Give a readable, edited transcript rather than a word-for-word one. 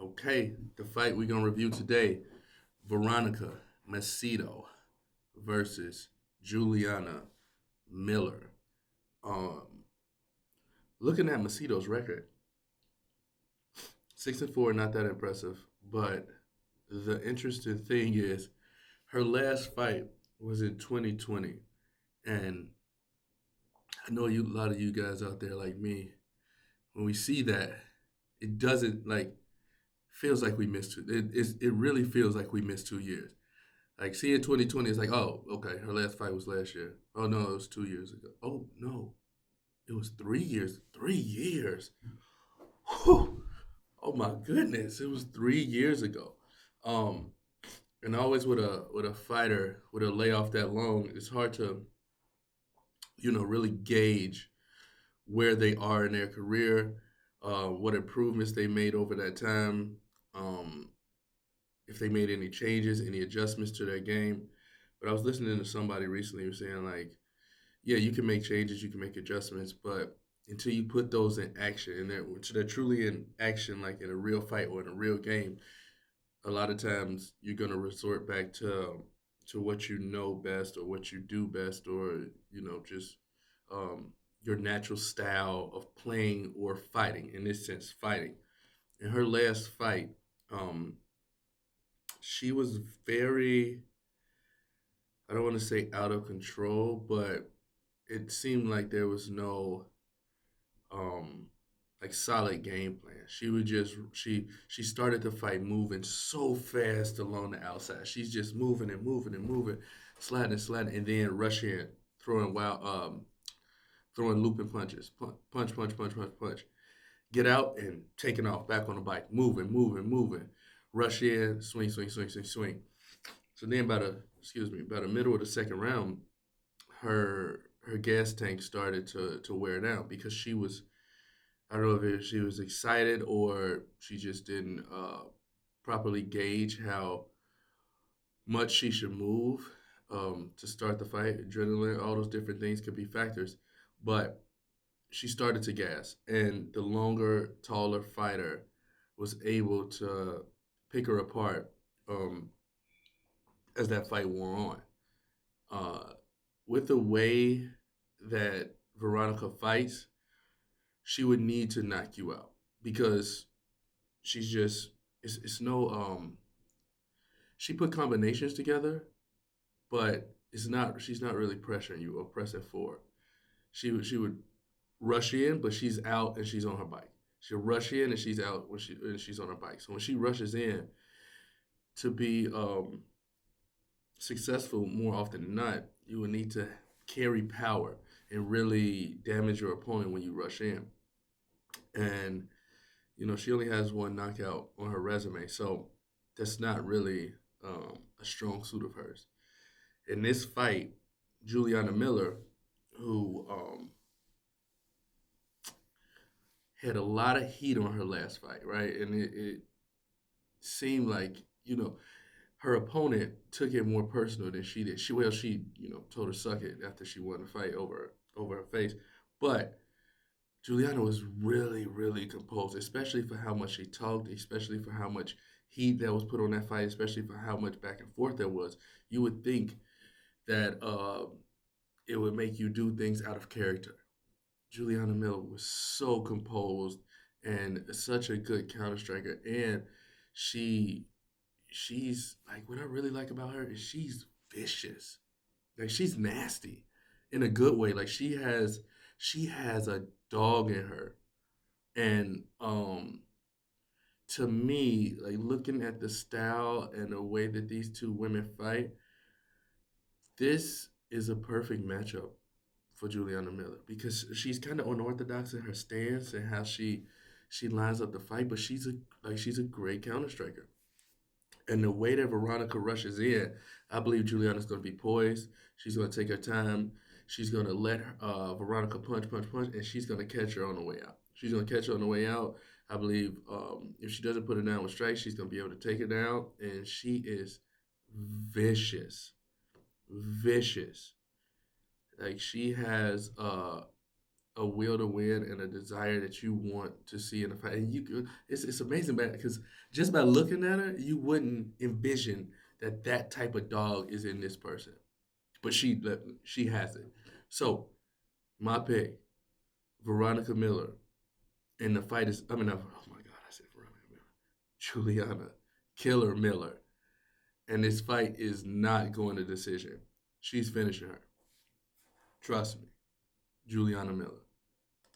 Okay, the fight we're gonna review today: Veronica Macedo versus Juliana Miller. Um, Looking at Macedo's record, 6-4, not that impressive. But the interesting thing is, her last fight was in 2020, and I know a lot of you guys out there like me. When we see that, it doesn't feels like we missed it really feels like we missed 2 years. Like seeing 2020 is like, oh, okay, her last fight was last year. Oh no, it was 2 years ago. Oh no, it was 3 years. 3 years. Whew. Oh my goodness, it was 3 years ago. Um, and always with a fighter with a layoff that long, it's hard to really gauge where they are in their career, what improvements they made over that time, um, if they made any changes, any adjustments to their game. But I was listening to somebody recently who was saying like, yeah, you can make changes, you can make adjustments, but until you put those in action, and they're truly in action, like in a real fight or in a real game, a lot of times you're gonna resort back to what you know best or what you do best, or just um, your natural style of playing or fighting. In this sense, fighting. In her last fight, um, she was very, I don't want to say out of control, but it seemed like there was no um solid game plan. She started the fight moving so fast along the outside. She's just moving and moving and moving, sliding and sliding, and then rushing, throwing throwing looping punches, punch, punch, punch, punch, punch. Get out and taking off back on the bike, moving, moving, moving. Rush in, swing, swing, swing, swing, swing. So then by the middle of the second round, her gas tank started to wear down because she was, I don't know if she was excited or she just didn't properly gauge how much she should move to start the fight. Adrenaline, all those different things could be factors, but she started to gas, and the longer, taller fighter was able to pick her apart as that fight wore on. Uh, with the way that Veronica fights, she would need to knock you out because she's just it's no she put combinations together, but it's not she's not really pressuring you or pressing forward. She would rush in, but she's out and she's on her bike. She'll rush in and she's out when she's on her bike. So when she rushes in to be successful more often than not, you will need to carry power and really damage your opponent when you rush in. And she only has one knockout on her resume, so that's not really a strong suit of hers. In this fight, Juliana Miller, who had a lot of heat on her last fight, right, and it seemed like her opponent took it more personal than she did. She told her suck it after she won the fight over her face, but Juliana was really, really composed, especially for how much she talked, especially for how much heat that was put on that fight, especially for how much back and forth there was. You would think that it would make you do things out of character. Juliana Miller was so composed and such a good counter striker, and she she's like, what I really like about her is she's vicious. Like she's nasty in a good way. Like she has a dog in her. And to me, like looking at the style and the way that these two women fight, this is a perfect matchup for Juliana Miller because she's kind of unorthodox in her stance and how she lines up the fight, but she's a great counter striker. And the way that Veronica rushes in, I believe Juliana's going to be poised. She's going to take her time. She's going to let Veronica punch, punch, punch, and she's going to catch her on the way out. She's going to catch her on the way out. I believe if she doesn't put her down with strikes, she's going to be able to take her down. And she is vicious, vicious. Like she has a a will to win and a desire that you want to see in a fight. And it's amazing, man, because just by looking at her, you wouldn't envision that type of dog is in this person. But she has it. So my pick, Veronica Miller, and the fight is. I mean, oh my God, I said Veronica Miller, Juliana Killer Miller, and this fight is not going to decision. She's finishing her. Trust me, Juliana Miller.